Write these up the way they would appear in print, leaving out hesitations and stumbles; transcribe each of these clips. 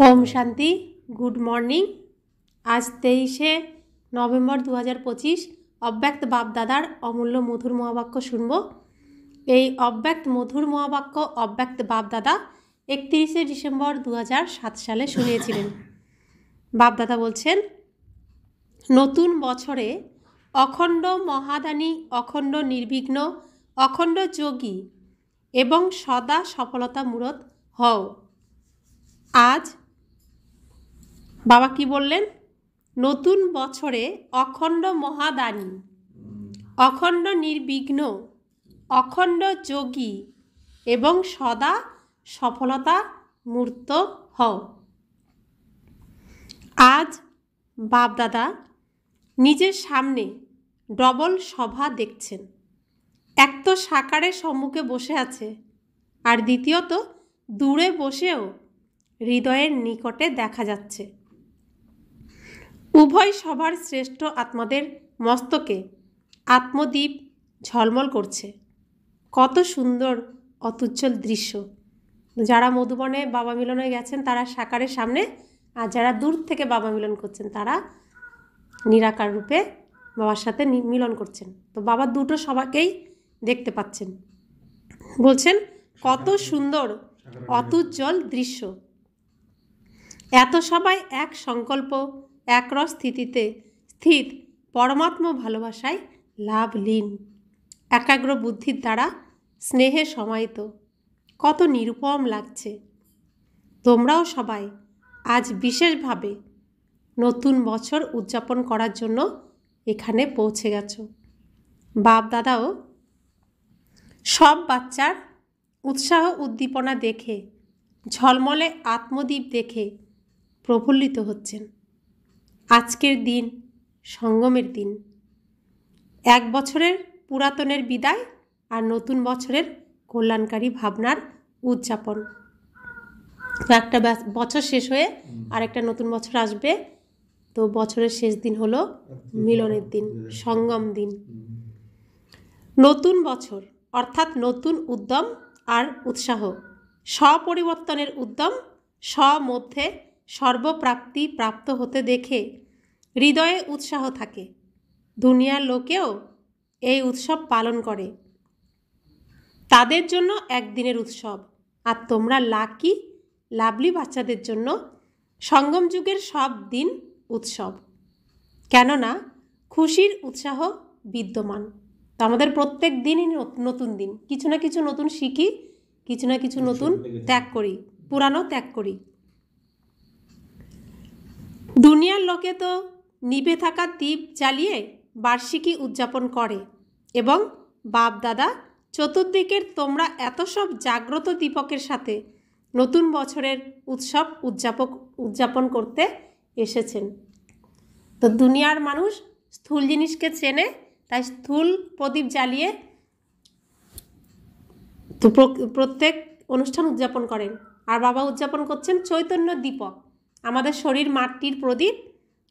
Om Shanti. Good morning. आज 23 नवेम्बर 2025 अव्यक्त बाप दादार अमूल्य मधुर महावाक्य शुनब। এই অব্যক্ত মধুর মহাবাক্য অব্যক্ত বাপ দাদা 31 ডিসেম্বর 2007 সালে শুনিয়েছিলেন। বাপ দাদা বলছেন, নতুন বছরে অখণ্ড মহাদানী, অখণ্ড নির্বিঘ্ন, অখণ্ড যোগী এবং সদা সফলতা মূরত হও। আজ বাবা কি বললেন? নতুন বছরে অখণ্ড মহাদানী, অখণ্ড নির্বিঘ্ন, অখণ্ড যোগী এবং সদা সফলতা মূর্ত হও। আজ বাপ দাদা নিজের সামনে ডবল সভা দেখছেন। এক তো সাকারের সম্মুখে বসে আছে, আর দ্বিতীয়ত দূরে বসেও হৃদয়ের নিকটে দেখা যাচ্ছে। উভয় সভার শ্রেষ্ঠ আত্মাদের মস্তকে আত্মদ্বীপ ঝলমল করছে। কত সুন্দর অতুজ্জ্বল দৃশ্য। যারা মধুবনে বাবা মিলনে গেছেন তারা সাকারের সামনে, আর যারা দূর থেকে বাবা মিলন করছেন তারা নিরাকার রূপে বাবার সাথে মিলন করছেন। তো বাবা দুটো সবাকেই দেখতে পাচ্ছেন। বলছেন কত সুন্দর অতুজ্জ্বল দৃশ্য। এত সবাই এক সংকল্প, একরস স্থিতিতে স্থিত পরমাত্ম ভালোবাসায় লাভলীন, একাগ্র বুদ্ধির দ্বারা স্নেহে সমাহিত। কত নিরুপম লাগছে। তোমরাও সবাই আজ বিশেষভাবে নতুন বছর উদযাপন করার জন্য এখানে পৌঁছে গেছো। বাপ দাদাও সব বাচ্চার উৎসাহ উদ্দীপনা দেখে, ঝলমলে আত্মদ্বীপ দেখে প্রফুল্লিত হচ্ছেন। আজকের দিন সঙ্গমের দিন, এক বছরের পুরাতনের বিদায় আর নতুন বছরের কল্যাণকারী ভাবনার উদযাপন। একটা বছর শেষ হয়ে আর একটা নতুন বছর আসবে, তো বছরের শেষ দিন হলো মিলনের দিন, সঙ্গম দিন। নতুন বছর অর্থাৎ নতুন উদ্যম আর উৎসাহ, স্বপরিবর্তনের উদ্যম, স্বমধ্যে সর্বপ্রাপ্তি প্রাপ্ত হতে দেখে হৃদয়ে উৎসাহ থাকে। দুনিয়ার লোকেও এই উৎসব পালন করে, তাদের জন্য একদিনের উৎসব। আর তোমরা লাকি লাভলি বাচ্চাদের জন্য সঙ্গম যুগের সব দিন উৎসব। কেননা খুশির উৎসাহ বিদ্যমান। তো আমাদের প্রত্যেক দিনই নতুন দিন, কিছু না কিছু নতুন শিখি, কিছু না কিছু নতুন ত্যাগ করি, পুরানো ত্যাগ করি। দুনিয়ার লোকে তো নিভে থাকা দ্বীপ জ্বালিয়ে বার্ষিকী উদযাপন করে, এবং বাপ দাদা চতুর্দিকের তোমরা এত সব জাগ্রত দীপকের সাথে নতুন বছরের উৎসব উদযাপন করতে এসেছেন। তো দুনিয়ার মানুষ স্থূল জিনিসকে চেনে, তাই স্থূল প্রদীপ জ্বালিয়ে তো প্রত্যেক অনুষ্ঠান উদযাপন করেন। আর বাবা উদযাপন করছেন চৈতন্য দীপক, আমাদের শরীর মাটির প্রদীপ,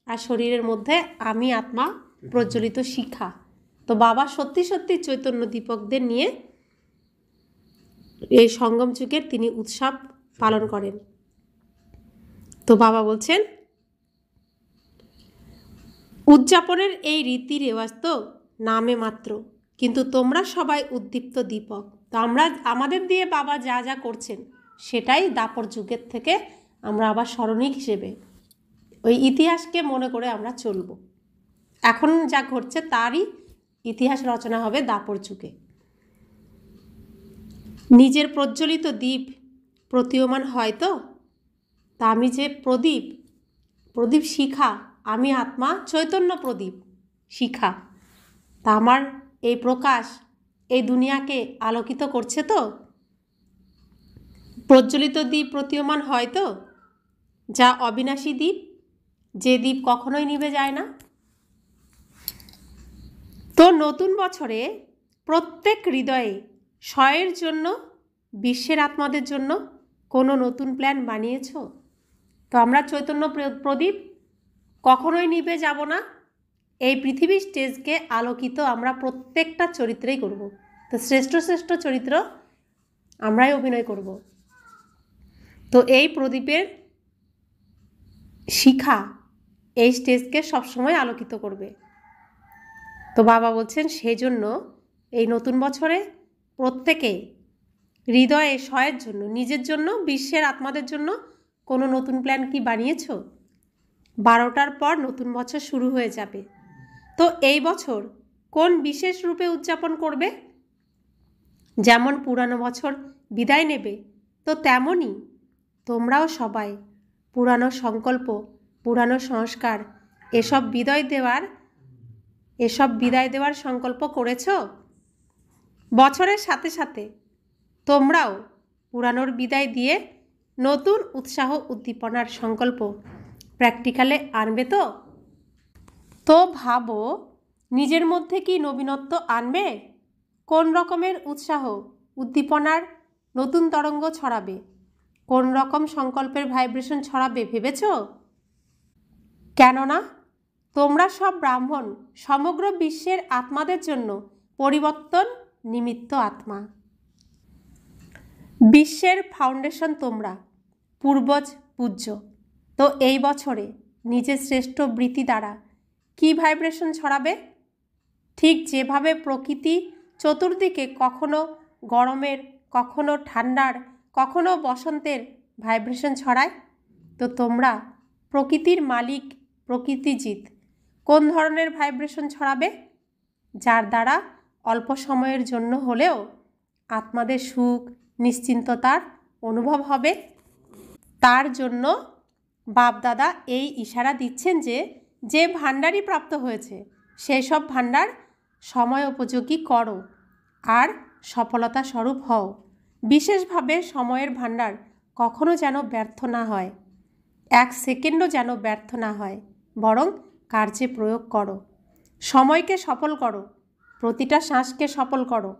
আর শরীরের মধ্যে আমি আত্মা প্রজ্বলিত শিখা। তো বাবা সত্যি সত্যি চৈতন্য দীপকদের নিয়ে এই সঙ্গম যুগের তিনি উৎসব পালন করেন। তো বাবা বলছেন, উদযাপনের এই রীতি রেওয়াজ তো নামে মাত্র, কিন্তু তোমরা সবাই উদ্দীপ্ত দীপক। তো আমরা আমাদের দিয়ে বাবা যা যা করছেন সেটাই দাপর যুগের থেকে আমরা আবার স্মরণিক হিসেবে ওই ইতিহাসকে মনে করে আমরা চলব। এখন যা ঘটছে তারই ইতিহাস রচনা হবে দাপর যুগে। নিজের প্রজ্বলিত দ্বীপ প্রতীয়মান হয় তো। তা আমি যে প্রদীপ, প্রদীপ শিখা, আমি আত্মা চৈতন্য প্রদীপ শিখা, তা আমার এই প্রকাশ এই দুনিয়াকে আলোকিত করছে তো। প্রজ্বলিত দ্বীপ প্রতীয়মান হয় তো, যা অবিনাশী দ্বীপ, যে দ্বীপ কখনোই নিভে যায় না। তো নতুন বছরে প্রত্যেক হৃদয়ে স্বয়ের জন্য, বিশ্বের আত্মাদের জন্য কোনো নতুন প্ল্যান বানিয়েছ? তো আমরা চৈতন্য প্রদীপ কখনোই নিভে যাব না। এই পৃথিবীর স্টেজকে আলোকিত আমরা প্রত্যেকটা চরিত্রেই করব। তো শ্রেষ্ঠ শ্রেষ্ঠ চরিত্র আমরাই অভিনয় করব। তো এই প্রদীপের শিখা এই স্টেজকে সবসময় আলোকিত করবে। তো বাবা বলছেন সেই জন্য এই নতুন বছরে প্রত্যেকে হৃদয়ে সয়ের জন্য, নিজের জন্য, বিশ্বের আত্মাদের জন্য কোনো নতুন প্ল্যান কি বানিয়েছো? 12টার পর নতুন বছর শুরু হয়ে যাবে। তো এই বছর কোন বিশেষ রূপে উদযাপন করবে? যেমন পুরানো বছর বিদায় নেবে, তো তেমনই তোমরাও সবাই পুরানো সংকল্প, পুরানো সংস্কার এসব বিদায় দেওয়ার সংকল্প করেছো? বছরের সাথে সাথে তোমরাও পুরানোর বিদায় দিয়ে নতুন উৎসাহ উদ্দীপনার সংকল্প প্র্যাকটিক্যালে আনবে তো? তো ভাবো, নিজের মধ্যে কি নবীনত্ব আনবে? কোন রকমের উৎসাহ উদ্দীপনার নতুন তরঙ্গ ছড়াবে? কোন রকম সংকল্পের ভাইব্রেশন ছড়াবে ভেবেছ? কেননা তোমরা সব ব্রাহ্মণ, সমগ্র বিশ্বের আত্মাদের জন্য পরিবর্তন নিমিত্ত আত্মা। বিশ্বের ফাউন্ডেশন তোমরা, পূর্বজ পূজ্য। তো এই বছরে নিজের শ্রেষ্ঠ বৃত্তি দ্বারা কি ভাইব্রেশন ছড়াবে? ঠিক যেভাবে প্রকৃতি চতুর্দিকে কখনো গরমের, কখনো ঠান্ডার, কখনো বসন্তের ভাইব্রেশন ছড়ায়, তো তোমরা প্রকৃতির মালিক, প্রকৃতিজিৎ, কোন ধরনের ভাইব্রেশন ছড়াবে? যার দ্বারা অল্প সময়ের জন্য হলেও আত্মাদের সুখ, নিশ্চিন্ততার অনুভব হবে। তার জন্য বাপদাদা এই ইশারা দিচ্ছেন যে যে ভাণ্ডারই প্রাপ্ত হয়েছে সেই সব ভাণ্ডার সময় উপযোগী করো আর সফলতা স্বরূপ হও। বিশেষভাবে সময়ের ভাণ্ডার কখনো যেন ব্যর্থ না হয়, 1 সেকেন্ডও যেন ব্যর্থ না হয়, বরং কার্যে প্রয়োগ করো। সময়কে সফল করো, প্রতিটা শ্বাসকে সফল করো,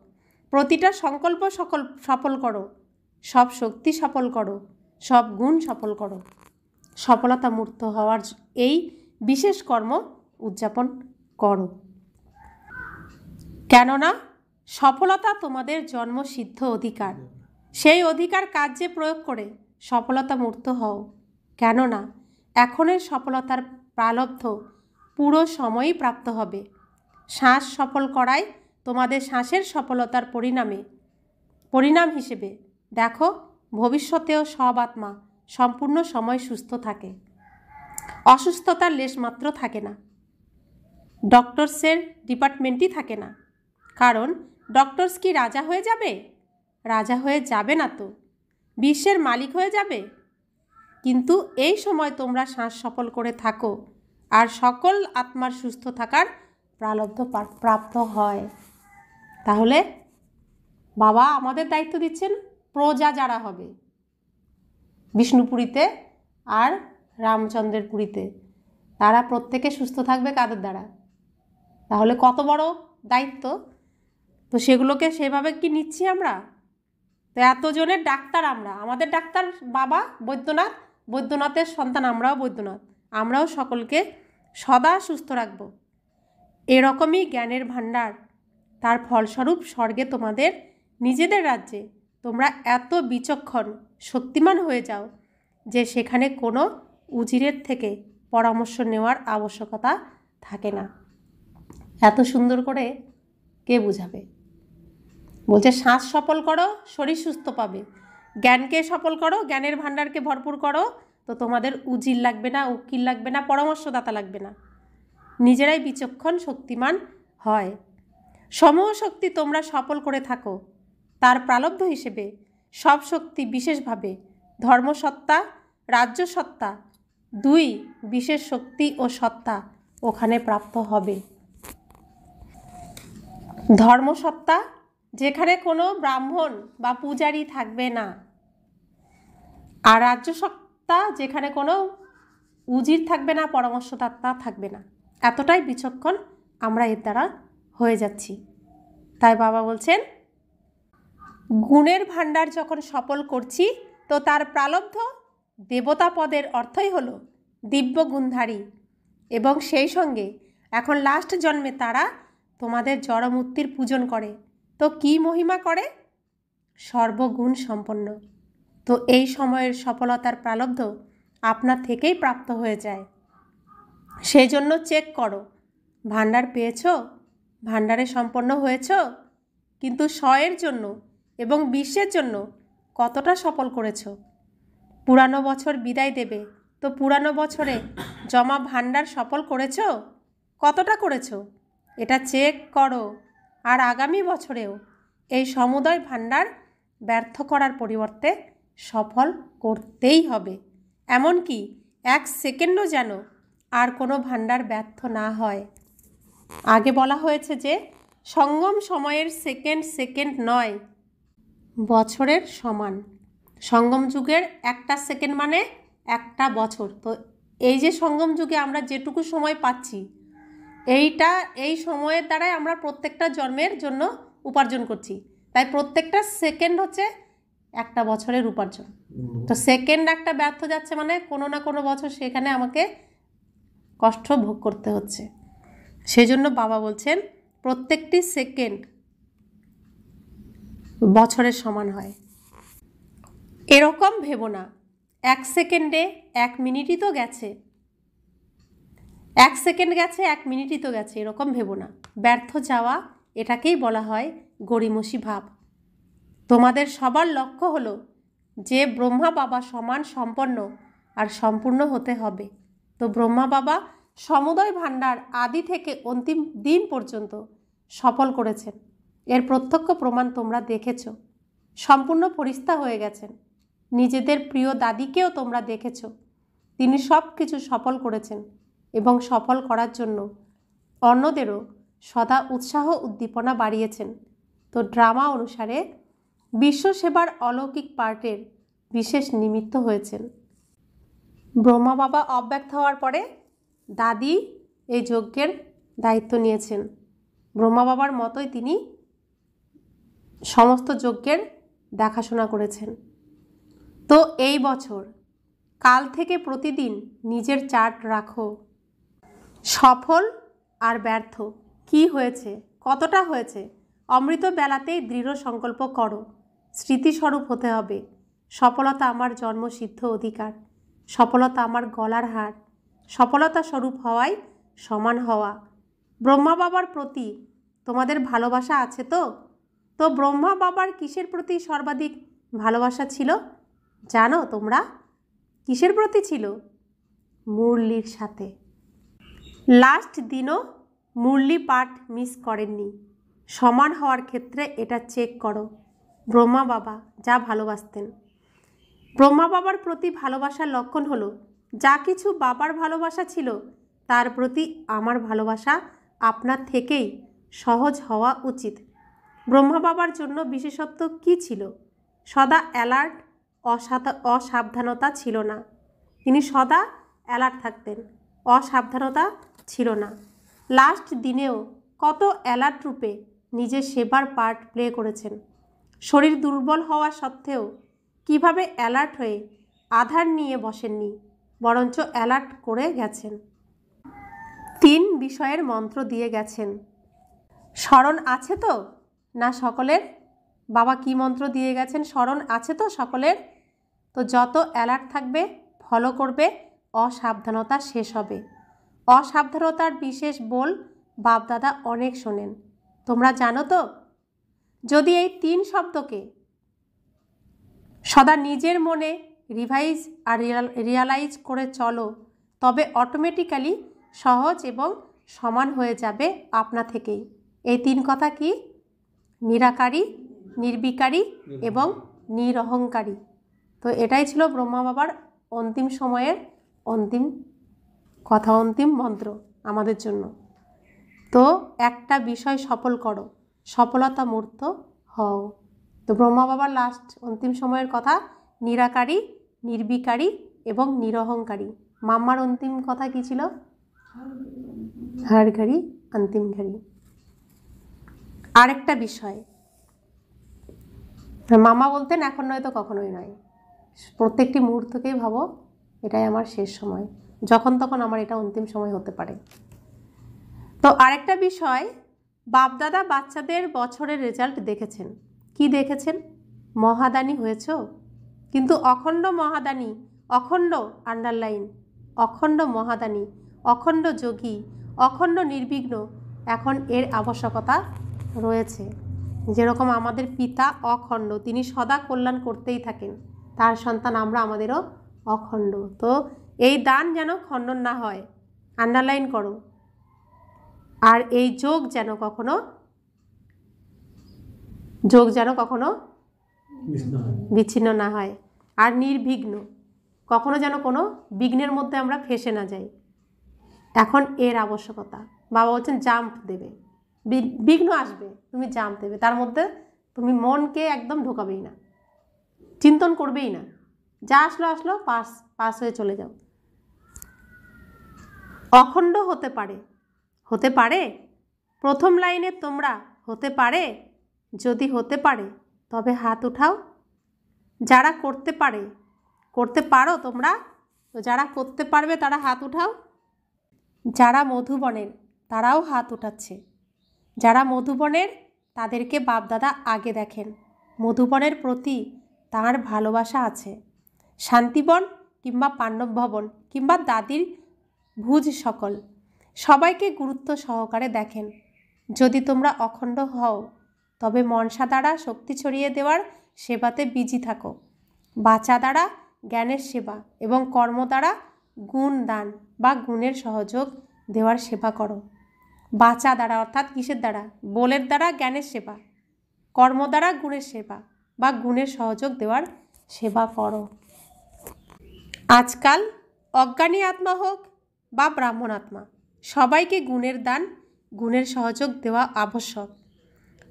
প্রতিটা সংকল্প সফল করো, সব শক্তি সফল করো, সব গুণ সফল করো। সফলতা মূর্ত হওয়ার এই বিশেষ কর্ম উদযাপন করো। কেননা সফলতা তোমাদের জন্মসিদ্ধ অধিকার। সেই অধিকার কার্যে প্রয়োগ করে সফলতা মূর্ত হও। কেননা এখনের সফলতার প্রালব্ধ পুরো সময়ই প্রাপ্ত হবে। শ্বাস সফল করাই তোমাদের শ্বাসের সফলতার পরিণাম হিসেবে দেখো ভবিষ্যতেও সব আত্মা সম্পূর্ণ সময় সুস্থ থাকে, অসুস্থতার লেশমাত্র থাকে না। ডক্টরসের ডিপার্টমেন্টই থাকে না, কারণ ডক্টরস কি রাজা হয়ে যাবে? রাজা হয়ে যাবে না তো, বিশ্বের মালিক হয়ে যাবে। কিন্তু এই সময় তোমরা শ্বাস সফল করে থাকো আর সকল আত্মার সুস্থ থাকার প্রালব্ধ প্রাপ্ত হয়। তাহলে বাবা আমাদের দায়িত্ব দিচ্ছেন, প্রজা যারা হবে বিষ্ণুপুরীতে আর রামচন্দ্রের পুরীতে, তারা প্রত্যেকে সুস্থ থাকবে কাদের দ্বারা? তাহলে কত বড় দায়িত্ব! তো সেগুলোকে সেভাবে কি নিচ্ছি আমরা? তো এতজনের ডাক্তার আমরা, আমাদের ডাক্তার বাবা বৈদ্যনাথ, বৈদ্যনাথের সন্তান আমরাও বৈদ্যনাথ, আমরাও সকলকে সদা সুস্থ রাখব। এরকমই জ্ঞানের ভাণ্ডার, তার ফলস্বরূপ স্বর্গে তোমাদের নিজেদের রাজ্যে তোমরা এত বিচক্ষণ, শক্তিমান হয়ে যাও যে সেখানে কোনো উজিরের থেকে পরামর্শ নেওয়ার আবশ্যকতা থাকে না। এত সুন্দর করে কে বুঝাবে? বলছে শ্বাস সফল করো, শরীর সুস্থ পাবে। জ্ঞানকে সফল করো, জ্ঞানের ভাণ্ডারকে ভরপুর করো, তো তোমাদের উজির লাগবে না, উকিল লাগবে না, পরামর্শদাতা লাগবে না, নিজেরাই বিচক্ষণ শক্তিমান হয়। সমূহ শক্তি তোমরা সফল করে থাকো, তার প্রালব্ধ হিসেবে সব শক্তি বিশেষভাবে ধর্মসত্তা, রাজ্যসত্তা, 2 বিশেষ শক্তি ও সত্তা ওখানে প্রাপ্ত হবে। ধর্মসত্তা যেখানে কোনো ব্রাহ্মণ বা পূজারী থাকবে না, আর রাজ্যসত্তা যেখানে কোনো উজির থাকবে না, পরামর্শদাতা থাকবে না। এতটাই বিচক্ষণ আমরা এর দ্বারা হয়ে যাচ্ছি। তাই বাবা বলছেন গুণের ভাণ্ডার যখন সফল করছি, তো তার প্রালব্ধ দেবতা পদের অর্থই হলো দিব্য গুণধারী, এবং সেই সঙ্গে এখন লাস্ট জন্মে তারা তোমাদের জড়মূর্তির পূজন করে। তো কি মহিমা করে? সর্বগুণ সম্পন্ন। তো এই সময়ের সফলতার প্রালব্ধ আপনার থেকেই প্রাপ্ত হয়ে যায়। সেই জন্য চেক করো, ভাণ্ডার পেয়েছো, ভাণ্ডারে সম্পন্ন হয়েছ, কিন্তু 100-এর জন্য এবং 20-এর জন্য কতটা সফল করেছ। পুরানো বছর বিদায় দেবে, তো পুরানো বছরে জমা ভাণ্ডার সফল করেছ, কতটা করেছ এটা চেক করো। আর আগামী বছরেও এই সমুদয় ভাণ্ডার ব্যর্থ করার পরিবর্তে সফল করতেই হবে। এমনকি 1 সেকেন্ডও যেন আর কোনো ভাণ্ডার ব্যর্থ না হয়। আগে বলা হয়েছে যে সঙ্গম সময়ের সেকেন্ড সেকেন্ড নয়, বছরের সমান। সঙ্গম যুগের একটা সেকেন্ড মানে একটা বছর। তো এই যে সঙ্গম যুগে আমরা যেটুকু সময় পাচ্ছি, এই সময়ের দ্বারাই আমরা প্রত্যেকটা জন্মের জন্য উপার্জন করছি। তাই প্রত্যেকটা সেকেন্ড হচ্ছে একটা বছরের উপার্জন। তো সেকেন্ড একটা ব্যর্থ যাচ্ছে মানে কোনো না কোনো বছর সেখানে আমাকে কষ্ট ভোগ করতে হচ্ছে। সেই জন্য বাবা বলছেন প্রত্যেকটি সেকেন্ড বছরের সমান হয়। এরকম ভেবো না 1 সেকেন্ডে 1 মিনিটই তো গেছে, 1 সেকেন্ড গেছে 1 মিনিটই তো গেছে, এরকম ভেবো না। ব্যর্থ যাওয়া এটাকেই বলা হয় গড়িমসি ভাব। তোমাদের সবার লক্ষ্য হলো যে ব্রহ্মা বাবা সমান সম্পন্ন আর সম্পূর্ণ হতে হবে। তো ব্রহ্মা বাবা সমুদয় ভাণ্ডার আদি থেকে অন্তিম দিন পর্যন্ত সফল করেছেন। এর প্রত্যক্ষ প্রমাণ তোমরা দেখেছ। সম্পূর্ণ ফরিস্তা হয়ে গেছেন। নিজেদের প্রিয় দাদিকেও তোমরা দেখেছ, তিনি সব কিছু সফল করেছেন এবং সফল করার জন্য অন্যদেরও সদা উৎসাহ উদ্দীপনা বাড়িয়েছেন। তো ড্রামা অনুসারে বিশ্বসেবার অলৌকিক পার্টের বিশেষ নিমিত্ত হয়েছেন। ব্রহ্মা বাবা অব্যক্ত হওয়ার পরে দাদি এই যজ্ঞের দায়িত্ব নিয়েছেন। ব্রহ্মা বাবার মতোই তিনি সমস্ত যজ্ঞের দেখাশোনা করেছেন। তো এই বছর কাল থেকে প্রতিদিন নিজের চার্ট রাখো। সফল আর ব্যর্থ কি হয়েছে, কতটা হয়েছে, অমৃত বেলাতেই দৃঢ় সংকল্প করো। স্মৃতিস্বরূপ হতে হবে। সফলতা আমার জন্মসিদ্ধ অধিকার, সফলতা আমার গলার হার, সফলতা স্বরূপ হওয়াই সমান হওয়া। ব্রহ্মা বাবার প্রতি তোমাদের ভালোবাসা আছে তো? তো ব্রহ্মা বাবার কিসের প্রতি সর্বাধিক ভালোবাসা ছিল জানো তোমরা? কিসের প্রতি ছিল? মুরলির সাথে। লাস্ট দিনও মুরলি পাঠ মিস করেননি। সমান হওয়ার ক্ষেত্রে এটা চেক করো। ব্রহ্মা বাবা যা ভালোবাসতেন, ব্রহ্মা বাবার প্রতি ভালোবাসার লক্ষণ হলো যা কিছু বাবার ভালোবাসা ছিল তার প্রতি আমার ভালোবাসা আপনার থেকেই সহজ হওয়া উচিত। ব্রহ্মা বাবার জন্য বিশেষত্ব কি ছিল? সদা অ্যালার্ট, অসাবধানতা ছিল না। তিনি সদা অ্যালার্ট থাকতেন, অসাবধানতা ছিল না। লাস্ট দিনেও কত অ্যালার্ট রূপে নিজের সেবার পার্ট প্লে করেছেন। শরীর দুর্বল হওয়া সত্ত্বেও কিভাবে অ্যালার্ট হয়ে আধার নিয়ে বসেননি, বরঞ্চ অ্যালার্ট করে গেছেন। 3 বিষয়ের মন্ত্র দিয়ে গেছেন। স্মরণ আছে তো না সকলের? বাবা কি মন্ত্র দিয়ে গেছেন স্মরণ আছে তো সকলের? তো যত অ্যালার্ট থাকবে, ফলো করবে, অসাবধানতা শেষ হবে। অসাবধানতার বিশেষ বল বাপদাদা অনেক শোনেন, তোমরা জানো তো? যদি এই 3 শব্দকে সদা নিজের মনে রিভাইজ আর রিয়ালাইজ করে চলো, তবে অটোমেটিক্যালি সহজ এবং সমান হয়ে যাবে আপনা থেকেই। এই 3 কথা কি? নিরাকারী, নির্বিকারী এবং নিরহংকারী। তো এটাই ছিল ব্রহ্মা বাবার অন্তিম সময়ের অন্তিম কথা, অন্তিম মন্ত্র আমাদের জন্য। তো একটা বিষয় সফল করো, সফলতা মূর্ত হও। তো ব্রহ্মা বাবার লাস্ট অন্তিম সময়ের কথা নিরাকারী, নির্বিকারী এবং নিরহংকারী। মাম্মার অন্তিম কথা কি ছিল? হর ঘড়ি অন্তিম ঘড়ি। আরেকটা বিষয়, মামা বলতেন এখন নয়তো কখনোই নয়। প্রত্যেকটি মুহূর্তকেই ভাবো এটাই আমার শেষ সময়, যখন তখন আমার এটা অন্তিম সময় হতে পারে। তো আরেকটা বিষয়, বাপদাদা বাচ্চাদের বছরের রেজাল্ট দেখেছেন। কি দেখেছেন? মহাদানী হয়েছ, কিন্তু অখণ্ড মহাদানী অখণ্ড আন্ডারলাইন, অখণ্ড মহাদানী, অখণ্ড যোগী, অখণ্ড নির্বিঘ্ন এখন এর আবশ্যকতা রয়েছে। যেরকম আমাদের পিতা অখণ্ড, তিনি সদা কল্যাণ করতেই থাকেন, তার সন্তান আমরা, আমাদেরও অখণ্ড। তো এই দান যেন খণ্ডন না হয়, আন্ডারলাইন করো। আর এই যোগ যেন কখনো বিচ্ছিন্ন না হয়। আর নির্বিঘ্ন, কখনো যেন কোনো বিঘ্নের মধ্যে আমরা ফেসে না যাই, এখন এর আবশ্যকতা। বাবা বলছেন জাম্প দেবে, বিঘ্ন আসবে, তুমি জাম্প দেবে, তার মধ্যে তুমি মনকে একদম ঢোকাবেই না, চিন্তন করবেই না, যা আসলো আসলো, পাস হয়ে চলে যাও। অখণ্ড হতে পারে প্রথম লাইনে তোমরা হতে পারে, যদি হতে পারে তবে হাত উঠাও। যারা করতে পারো তোমরা, তো যারা করতে পারবে তারা হাত উঠাও। যারা মধুবনের তারাও হাত উঠাচ্ছে। যারা মধুবনের তাদেরকে বাপদাদা আগে দেখেন, মধুবনের প্রতি তাঁর ভালোবাসা আছে। শান্তিবন কিংবা পাণ্ডব ভবন কিংবা দাদির ভুজ সকল সবাইকে গুরুত্ব সহকারে দেখেন। যদি তোমরা অখণ্ড হও তবে মনসা দ্বারা শক্তি ছড়িয়ে দেওয়ার সেবাতে বিজি থাকো। বাচা দ্বারা জ্ঞানের সেবা এবং কর্ম দ্বারা গুণ দান বা গুণের সহযোগ দেওয়ার সেবা করো। বাচা দ্বারা অর্থাৎ কিসের দ্বারা? বলের দ্বারা জ্ঞানের সেবা, কর্ম দ্বারা গুণের সেবা বা গুণের সহযোগ দেওয়ার সেবা করো। আজকাল অজ্ঞানী আত্মা হোক বা ব্রাহ্মণ আত্মা, সবাইকে গুণের দান, গুণের সহযোগ দেওয়া আবশ্যক।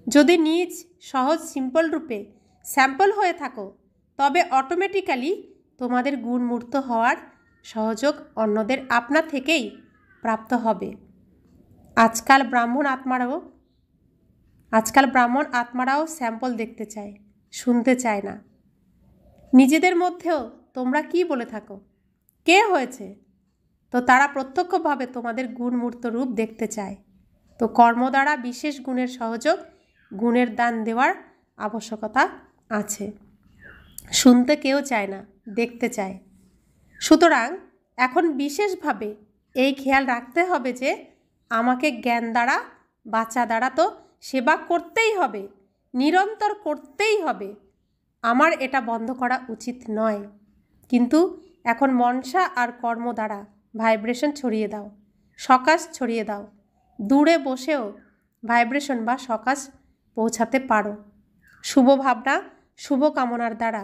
যদি নিজ সহজ সিম্পল রূপে স্যাম্পল হয়ে থাকো তবে অটোমেটিক্যালি তোমাদের গুণমূর্ত হওয়ার সহযোগ অন্যদের আপনা থেকেই প্রাপ্ত হবে। আজকাল ব্রাহ্মণ আত্মারাও স্যাম্পল দেখতে চায়, শুনতে চায় না। নিজেদের মধ্যেও তোমরা কি বলে থাকো, কে হয়েছে? তো তারা প্রত্যক্ষভাবে তোমাদের গুণমূর্ত রূপ দেখতে চায়। তো কর্ম দ্বারা বিশেষ গুণের সহযোগ, গুণের দান দেওয়ার আবশ্যকতা আছে। শুনতে কেউ চায় না, দেখতে চায়। সুতরাং এখন বিশেষভাবে এই খেয়াল রাখতে হবে যে আমাকে জ্ঞান দ্বারা, বাচা দ্বারা তো সেবা করতেই হবে, নিরন্তর করতেই হবে। আমার এটা বন্ধ করা উচিত নয়। কিন্তু এখন মনসা আর কর্ম দ্বারা ভাইব্রেশন ছড়িয়ে দাও, সকাশ ছড়িয়ে দাও। দূরে বসেও ভাইব্রেশন বা সকাশ পৌঁছাতে পারো। শুভ ভাবনা, শুভ কামনার দ্বারা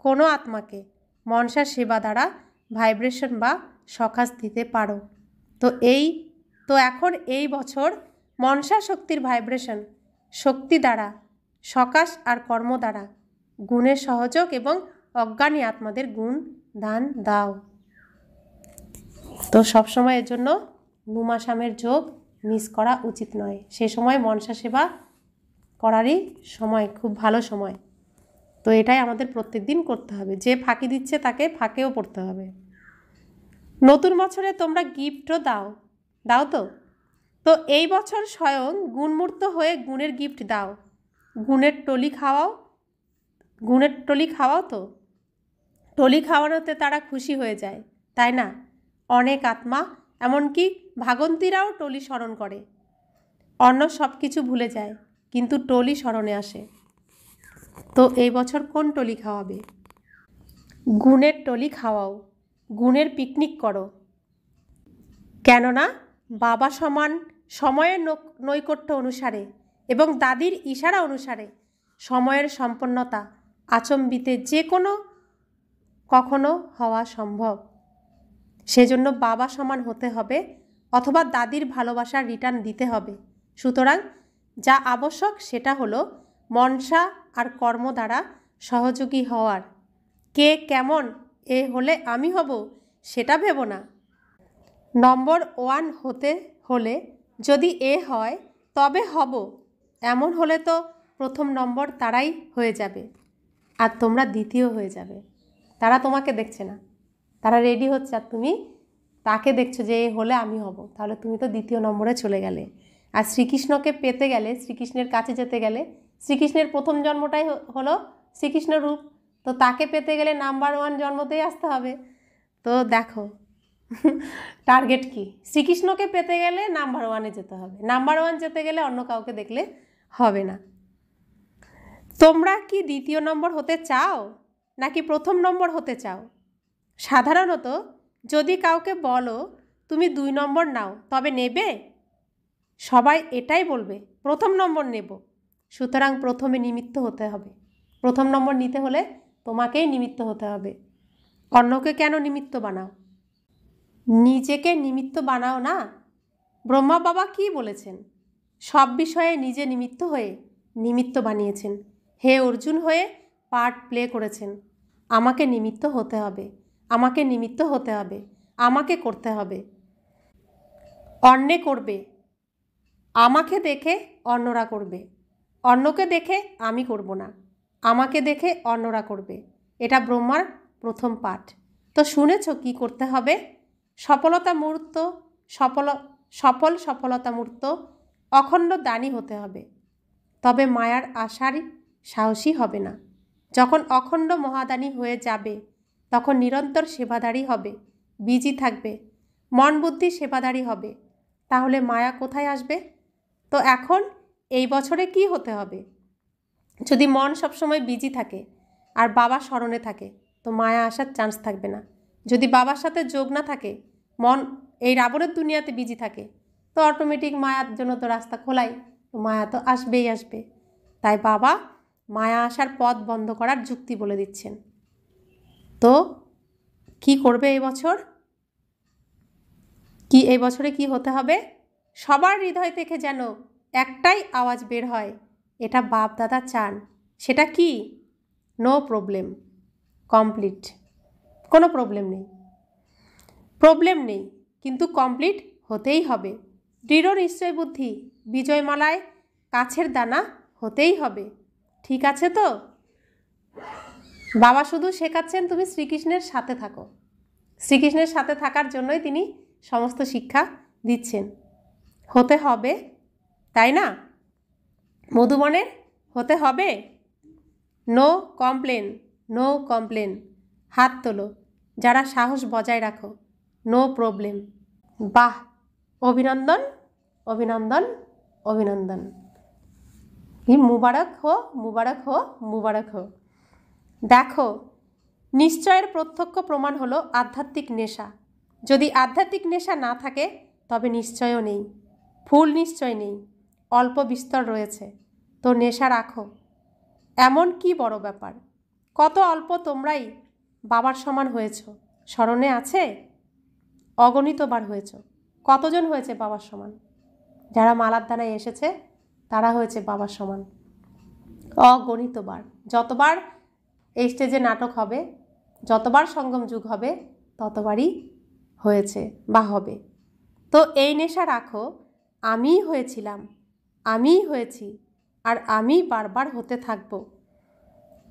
কোনো আত্মাকে মনসা সেবা দ্বারা ভাইব্রেশন বা সকাশ দিতে পারো। তো এখন এই বছর মনসা শক্তির ভাইব্রেশন শক্তি দ্বারা, সকাশ আর কর্ম দ্বারা গুণের সহযোগ এবং অজ্ঞানী আত্মাদের গুণ দান দাও। তো সবসময় এর জন্য নুমাসামের যোগ মিস করা উচিত নয়। সে সময় মনসা সেবা করারই সময়, খুব ভালো সময়। তো এটাই আমাদের প্রত্যেক দিন করতে হবে। যে ফাঁকি দিচ্ছে তাকে ফাঁকেও পড়তে হবে। নতুন বছরে তোমরা গিফটও দাও তো এই বছর স্বয়ং গুণমূর্ত হয়ে গুণের গিফট দাও। গুণের টলি খাওয়াও তো। টলি খাওয়ানোতে তারা খুশি হয়ে যায়, তাই না? অনেক আত্মা, এমনকি ভাগন্তীরাও টলি স্মরণ করে। অন্য সব কিছু ভুলে যায়, কিন্তু টলি স্মরণে আসে। তো এই বছর কোন টলি খাওয়াবে? গুণের টলি খাওয়াও, গুণের পিকনিক করো। কেননা বাবা সমান সময়ের নৈকট্য অনুসারে এবং দাদির ইশারা অনুসারে সময়ের সম্পন্নতা আচম্বিতে যে কখনো হওয়া সম্ভব। সেজন্য বাবা সমান হতে হবে অথবা দাদির ভালোবাসার রিটার্ন দিতে হবে। সুতরাং যা আবশ্যক সেটা হলো মনসা আর কর্ম দ্বারা সহযোগী হওয়ার। কে কেমন এ হলে আমি হব সেটা ভেবো না। নম্বর 1 হতে হলে যদি এ হয় তবে হব, এমন হলে তো প্রথম নম্বর তারাই হয়ে যাবে আর তোমরা দ্বিতীয় হয়ে যাবে। তারা তোমাকে দেখছে না, তারা রেডি হচ্ছে আর তুমি তাকে দেখছো যে এ হলে আমি হব, তাহলে তুমি তো দ্বিতীয় নম্বরে চলে গেলে। আর শ্রীকৃষ্ণকে পেতে গেলে, শ্রীকৃষ্ণের কাছে যেতে গেলে, শ্রীকৃষ্ণের প্রথম জন্মটাই হলো শ্রীকৃষ্ণ রূপ, তো তাকে পেতে গেলে নাম্বার 1 জন্মতেই আসতে হবে। তো দেখো টার্গেট কি, শ্রীকৃষ্ণকে পেতে গেলে নাম্বার ওয়ানে যেতে হবে, নাম্বার ওয়ান যেতে গেলে অন্য কাউকে দেখলে হবে না। তোমরা কি দ্বিতীয় নম্বর হতে চাও নাকি প্রথম নম্বর হতে চাও? সাধারণত যদি কাউকে বলো তুমি 2 নম্বর নাও তবে নেবে? সবাই এটাই বলবে প্রথম নম্বর নেব। সুতরাং প্রথমে নিমিত্ত হতে হবে। প্রথম নম্বর নিতে হলে তোমাকেই নিমিত্ত হতে হবে। অন্যকে কেন নিমিত্ত বানাও? নিজেকে নিমিত্ত বানাও না। ব্রহ্মা বাবা কি বলেছেন? সব বিষয়ে নিজে নিমিত্ত হয়ে নিমিত্ত বানিয়েছেন। হে অর্জুন হয়ে পার্ট প্লে করেছেন। আমাকে নিমিত্ত হতে হবে, আমাকে নিমিত্ত হতে হবে, আমাকে করতে হবে। অন্যে করবে, আমাকে দেখে অন্যরা করবে। অন্যকে দেখে আমি করব না, আমাকে দেখে অন্যরা করবে। এটা ব্রহ্মার প্রথম পাঠ। তো শুনেছ কি করতে হবে? সফলতা মূর্ত, সফলতা মূর্ত, অখণ্ড দানী হতে হবে। তবে মায়ার আশারই সাহসী হবে না। যখন অখণ্ড মহাদানী হয়ে যাবে তখন নিরন্তর সেবাদারী হবে, বিজি থাকবে, মন বুদ্ধি সেবাদারী হবে। তাহলে মায়া কোথায় আসবে? তো এখন এই বছরে কি হতে হবে? যদি মন সবসময় বিজি থাকে আর বাবা স্মরণে থাকে তো মায়া আসার চান্স থাকবে না। যদি বাবার সাথে যোগ না থাকে, মন এই রাবণের দুনিয়াতে বিজি থাকে, তো অটোমেটিক মায়ার জন্য তো রাস্তা খোলাই, তো মায়া তো আসবেই আসবে। তাই বাবা মায়া আসার পথ বন্ধ করার যুক্তি বলে দিচ্ছেন। তো কি করবে এই বছর? এই বছরে কি হতে হবে? সবার হৃদয় থেকে যেন একটাই আওয়াজ বের হয়, এটা বাপ দাদা চান। সেটা কি? No problem, complete. কোনো প্রবলেম নেই কিন্তু কমপ্লিট হতেই হবে। দৃঢ় নিশ্চয় বুদ্ধি, বিজয়মালায় কাছের দানা হতেই হবে। ঠিক আছে তো? বাবা শুধু শেখাচ্ছেন তুমি শ্রীকৃষ্ণের সাথে থাকো। শ্রীকৃষ্ণের সাথে থাকার জন্যই তিনি সমস্ত শিক্ষা দিচ্ছেন। হতে হবে, তাই না? মধুবনের হতে হবে। No complain, no complain. হাত তোলো যারা সাহস বজায় রাখো। No problem. বাহ, অভিনন্দন, অভিনন্দন, অভিনন্দন। মুবারক হো, মুবারক হো, মুবারক হো। দেখো, নিশ্চয়ের প্রত্যক্ষ প্রমাণ হলো আধ্যাত্মিক নেশা। যদি আধ্যাত্মিক নেশা না থাকে তবে নিশ্চয়ও নেই। ফুল নিশ্চয় নেই, অল্প বিস্তর রয়েছে। তো নেশা রাখো। এমন কি বড় ব্যাপার? কত অল্প তোমরাই বাবার সমান হয়েছ, স্মরণে আছে? অগণিতবার হয়েছ। কতজন হয়েছে বাবার সমান? যারা মালার দানায় এসেছে তারা হয়েছে বাবার সমান অগণিতবার। যতবার এই স্টেজে নাটক হবে, যতবার সঙ্গম যুগ হবে, ততবারই হয়েছে বা হবে। তো এই নেশা রাখো, আমিই হয়েছিলাম, আমিই হয়েছি, আর আমি বারবার হতে থাকব।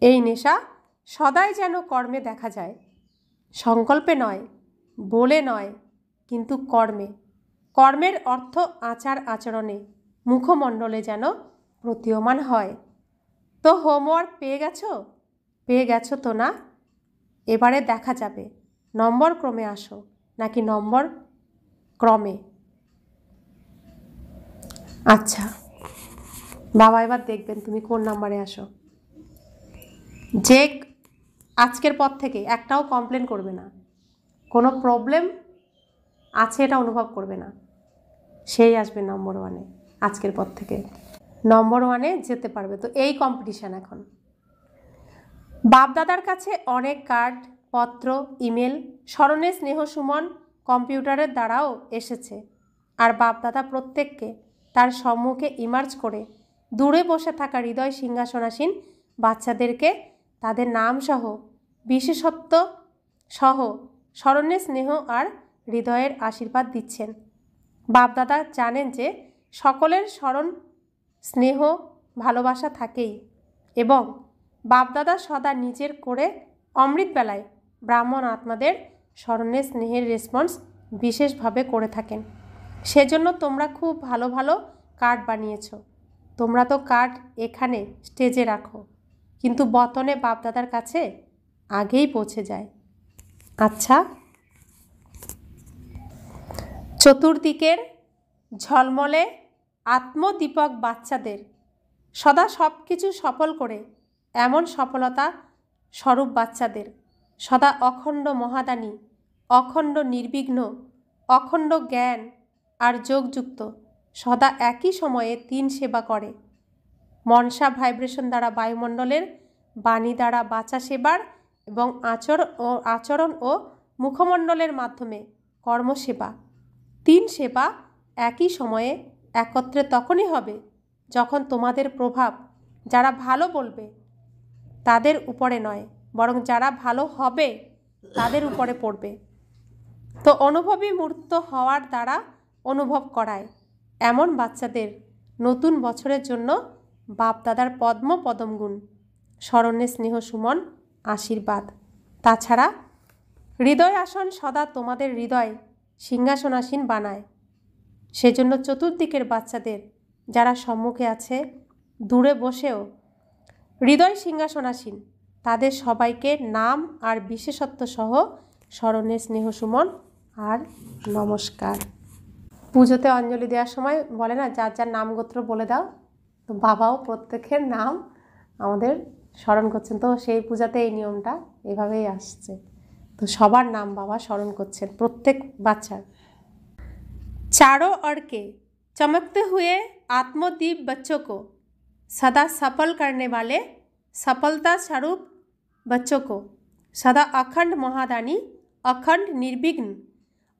এই নেশা সদাই যেন কর্মে দেখা যায়, সংকল্পে নয়, বলে নয়, কিন্তু কর্মে। কর্মের অর্থ আচার আচরণে, মুখমণ্ডলে যেন প্রতীয়মান হয়। তো হোমওয়ার্ক পেয়ে গেছো তো না? এবারে দেখা যাবে নম্বর ক্রমে আসো নাকি নম্বর ক্রমে। আচ্ছা বাবা, এবার দেখবেন তুমি কোন নাম্বারে আসো। যে আজকের পর থেকে একটাও কমপ্লেন করবে না, কোনো প্রবলেম আছে এটা অনুভব করবে না, সেই আসবে নম্বর ওয়ানে। আজকের পর থেকে নম্বর ওয়ানে যেতে পারবে। তো এই কম্পিটিশান এখন। বাপদাদার কাছে অনেক কার্ড, পত্র, ইমেল, স্মরণে স্নেহ সুমন কম্পিউটারের দ্বারাও এসেছে। আর বাপদাদা প্রত্যেককে তার সম্মুখে ইমার্জ করে দূরে বসে থাকা হৃদয় সিংহাসনাসীন বাচ্চাদেরকে তাদের নামসহ বিশেষত্ব সহ স্মরণে স্নেহ আর হৃদয়ের আশীর্বাদ দিচ্ছেন। বাপদাদা জানেন যে সকলের স্মরণ স্নেহ ভালোবাসা থাকেই, এবং বাপদাদা সদা নিজের করে অমৃতবেলায় ব্রাহ্মণ আত্মাদের স্মরণে স্নেহের রেসপন্স বিশেষভাবে করে থাকেন। সেজন্য তোমরা খুব ভালো ভালো কার্ড বানিয়েছ। তোমরা তো কার্ড এখানে স্টেজে রাখো, কিন্তু বতনে বাপদাদার কাছে আগেই পৌঁছে যায়। আচ্ছা, চতুর্দিকের ঝলমলে আত্মদীপক বাচ্চাদের সদা সব কিছু সফল করে এমন সফলতা স্বরূপ বাচ্চাদের সদা অখণ্ড মহাদানী, অখণ্ড নির্বিঘ্ন, অখণ্ড জ্ঞান আর যোগযুক্ত সদা একই সময়ে 3 সেবা করে। মনসা ভাইব্রেশন দ্বারা বায়ুমণ্ডলের, বাণী দ্বারা বাচা সেবার এবং আচরণ ও মুখমণ্ডলের মাধ্যমে কর্মসেবা। 3 সেবা একই সময়ে একত্রে তখনই হবে যখন তোমাদের প্রভাব যারা ভালো বলবে তাদের উপরে নয়, বরং যারা ভালো হবে তাদের উপরে পড়বে। তো অনুভবী মূর্ত হওয়ার দ্বারা অনুভব করায় এমন বাচ্চাদের নতুন বছরের জন্য বাপদাদার পদ্ম পদমগুণ, স্মরণে স্নেহ সুমন, আশীর্বাদ। তাছাড়া হৃদয় আসন সদা তোমাদের হৃদয় সিংহাসনাসীন বানায়। সেজন্য চতুর্দিকের বাচ্চাদের যারা সম্মুখে আছে, দূরে বসেও হৃদয় সিংহাসনাসীন, তাদের সবাইকে নাম আর বিশেষত্ব সহ স্মরণে স্নেহ সুমন আর নমস্কার। পুজোতে অঞ্জলি দেওয়ার সময় বলে না, যার যার নাম গোত্র বলে দাও। তো বাবাও প্রত্যেকের নাম আমাদের স্মরণ করছেন। তো সেই পূজাতে এই নিয়মটা এভাবেই আসছে। তো সবার নাম বাবা স্মরণ করছেন, প্রত্যেক বাচ্চার। चारों ओर के चमकते हुए आत्मदीप बच्चों को सदा सफल करने वाले सफलता स्वरूप बच्चों को सदा अखंड महादानी, अखंड निर्विघ्न,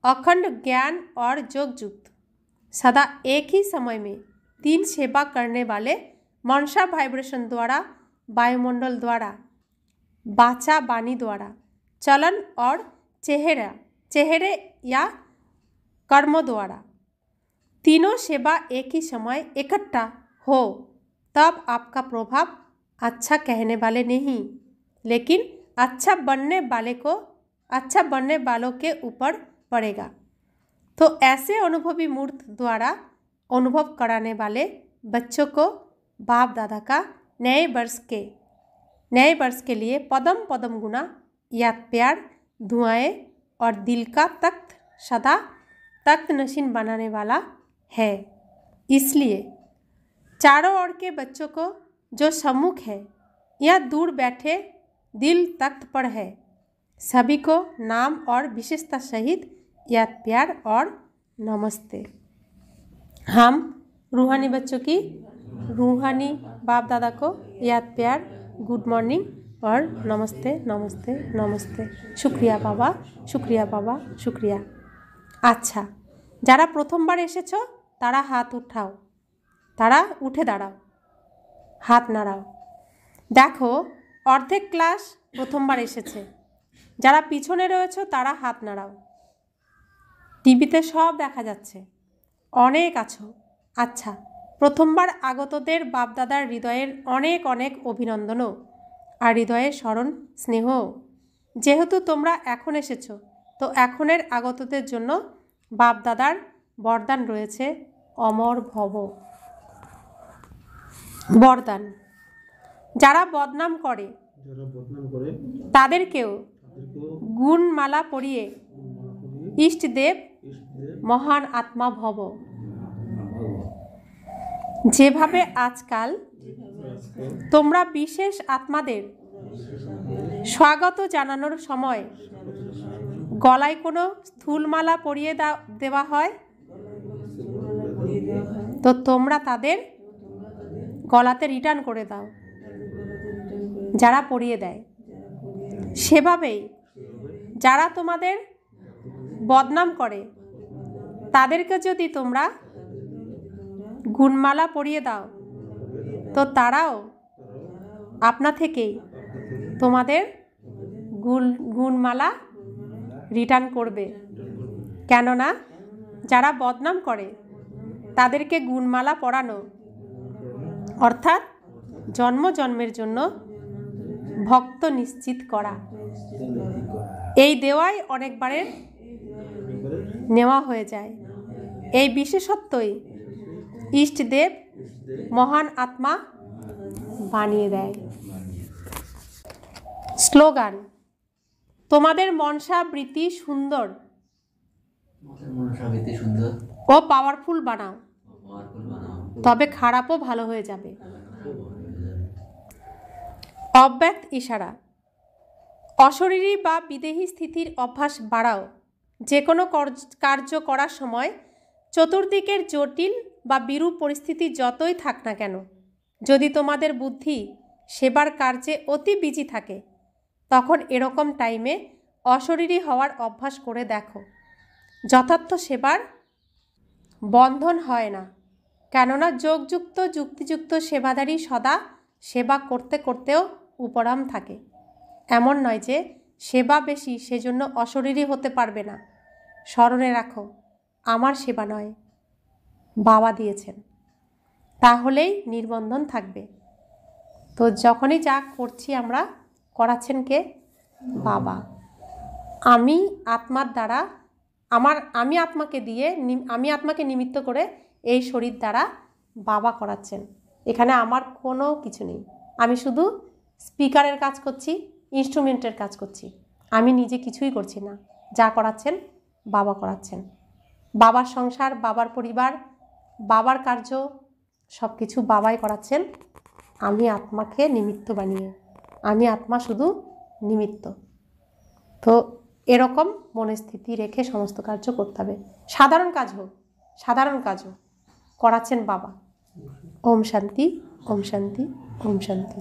अखंड ज्ञान और योगयुक्त सदा एक ही समय में 3 सेवा करने वाले मनसा वाइब्रेशन द्वारा, वायुमंडल द्वारा, बाचा वाणी द्वारा, चलन और चेहरे या कर्म द्वारा तीनों सेवा एक ही समय इकट्ठा हो, तब आपका प्रभाव अच्छा कहने वाले नहीं लेकिन अच्छा बनने वालों के ऊपर पड़ेगा। तो ऐसे अनुभवी मूर्त द्वारा अनुभव कराने वाले बच्चों को बाप दादा का नए वर्ष के लिए पदम पदम गुना, याद प्यार, दुआएं और दिल का तख्त सदा तख्त नशीन बनाने वाला है। इसलिए चारों ओर के बच्चों को जो सम्मुख है या दूर बैठे दिल तख्त पर है, सभी को नाम और विशेषता सहित याद प्यार और नमस्ते। हम रूहानी बच्चों की रूहानी बाप दादा को याद प्यार, गुड मॉर्निंग और नमस्ते नमस्ते नमस्ते। शुक्रिया बाबा, शुक्रिया बाबा, शुक्रिया। अच्छा, যারা প্রথমবার এসেছো তারা হাত উঠাও, তারা উঠে দাঁড়াও, হাত নাড়াও। দেখো অর্ধেক ক্লাস প্রথমবার এসেছে। যারা পিছনে রয়েছো তারা হাত নাড়াও। টিভিতে সব দেখা যাচ্ছে, অনেক আছো। আচ্ছা, প্রথমবার আগতদের বাপদাদার হৃদয়ের অনেক অনেক অভিনন্দনও আর হৃদয়ের স্মরণ স্নেহ। যেহেতু তোমরা এখন এসেছো, তো এখনের আগতদের জন্য বাপদাদার বরদান রয়েছে, অমর ভব বরদান। যারা বদনাম করে তাদেরকেও গুণমালা পরিয়ে ইষ্টদেব মহান আত্মা ভব। যেভাবে আজকাল তোমরা বিশেষ আত্মাদের স্বাগত জানানোর সময় গলায় কোনো স্থূলমালা পরিয়ে দেওয়া হয়, তো তোমরা তাদের গলাতে রিটার্ন করে দাও যারা পরিয়ে দেয়। সেভাবেই যারা তোমাদের বদনাম করে তাদেরকে যদি তোমরা গুণমালা পরিয়ে দাও, তো তারাও আপনা থেকেই তোমাদের গুণমালা রিটার্ন করবে। কেননা যারা বদনাম করে তাদেরকে গুণমালা পরানো অর্থাৎ জন্ম জন্মের জন্য ভক্ত নিশ্চিত করা। এই দেওয়াই অনেকবারের নেওয়া হয়ে যায়। এই বিশেষত্বই ইষ্টদেব মহান আত্মা বানিয়ে দেয়। স্লোগান: তোমাদের মনসা বৃত্তি সুন্দর, মনসাবিতে সুন্দর ও পাওয়ারফুল বানাও, পাওয়ারফুল বানাও, তবে খারাপও ভালো হয়ে যাবে। অব্যক্ত ইশারা। অশরীরী বা বিদেহী স্থিতির অভ্যাস বাড়াও। যে কোনো কার্য করার সময় চতুর্দিকের জটিল বা বিরূপ পরিস্থিতি যতই থাক না কেন, যদি তোমাদের বুদ্ধি সেবার কার্যে অতি বিজি থাকে, তখন এরকম টাইমে অশরীরী হওয়ার অভ্যাস করে দেখো। যথার্থ সেবার বন্ধন হয় না, কেননা যোগযুক্ত যুক্তিযুক্ত সেবাদারী সদা সেবা করতে করতেও উপরাম থাকে। এমন নয় যে সেবা বেশি সেজন্য অশরীরী হতে পারবে না। স্মরণে রাখো, আমার সেবা নয়, বাবা দিয়েছেন, তাহলেই নির্বন্ধন থাকবে। তো যখনই যা করছি আমরা, করাচ্ছেন কে? বাবা। আমি আত্মার দ্বারা আমি আত্মাকে দিয়ে আমি আত্মাকে নিমিত্ত করে এই শরীর দ্বারা বাবা করাচ্ছেন। এখানে আমার কোনো কিছু নেই, আমি শুধু স্পিকারের কাজ করছি, ইনস্ট্রুমেন্টের কাজ করছি, আমি নিজে কিছুই করছি না। যা করাচ্ছেন বাবা করাচ্ছেন। বাবার সংসার, বাবার পরিবার, বাবার কার্য সব কিছু বাবাই করাচ্ছেন, আমি আত্মাকে নিমিত্ত বানিয়ে, আমি আত্মা শুধু নিমিত্ত। তো এরকম মনস্থিতি রেখে সমস্ত কার্য করতে হবে। সাধারণ কাজ হোক, সাধারণ কাজ হোক, করাচ্ছেন বাবা। ওম শান্তি, ওম শান্তি, ওম শান্তি।